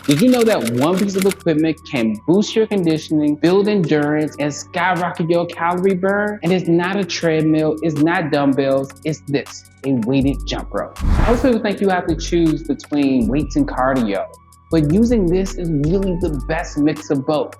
Did you know that one piece of equipment can boost your conditioning, build endurance, and skyrocket your calorie burn? And it's not a treadmill, it's not dumbbells, it's this, a weighted jump rope. Most people think you have to choose between weights and cardio, but using this is really the best mix of both.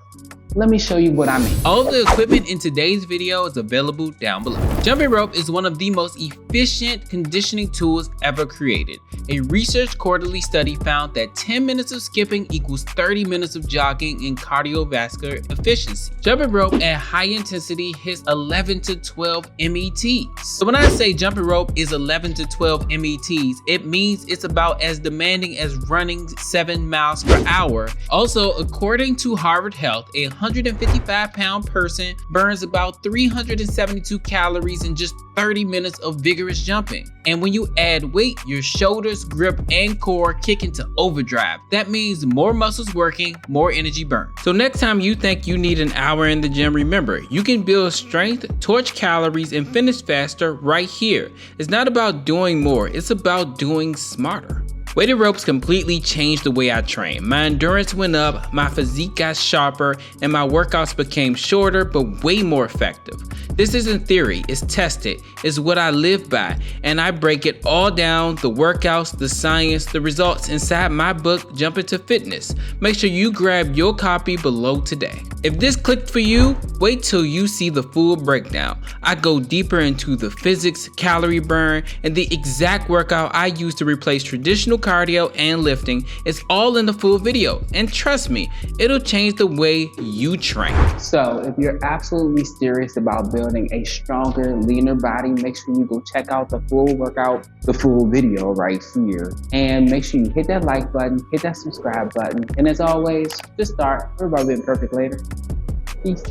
Let me show you what I mean. All of the equipment in today's video is available down below. Jumping rope is one of the most efficient conditioning tools ever created. A research quarterly study found that 10 minutes of skipping equals 30 minutes of jogging in cardiovascular efficiency. Jumping rope at high intensity hits 11 to 12 METs. So when I say jumping rope is 11 to 12 METs, it means it's about as demanding as running 7 miles per hour. Also, according to Harvard Health, a 155-pound person burns about 372 calories in just 30 minutes of vigorous jumping. And when you add weight, your shoulders, grip, and core kick into overdrive. That means more muscles working, more energy burned. So next time you think you need an hour in the gym, remember, you can build strength, torch calories, and finish faster right here. It's not about doing more, it's about doing smarter. Weighted ropes completely changed the way I train. My endurance went up, my physique got sharper, and my workouts became shorter but way more effective. This isn't theory, it's tested. It's what I live by, and I break it all down, the workouts, the science, the results inside my book, Jump Into Fitness. Make sure you grab your copy below today. If this clicked for you, wait till you see the full breakdown. I go deeper into the physics, calorie burn, and the exact workout I use to replace traditional cardio and lifting. It's all in the full video, and trust me, it'll change the way you train. So if you're absolutely serious about building a stronger, leaner body, make sure you go check out the full workout, the full video right here. And make sure you hit that like button, hit that subscribe button. And as always, just start. We're about being perfect later. Peace.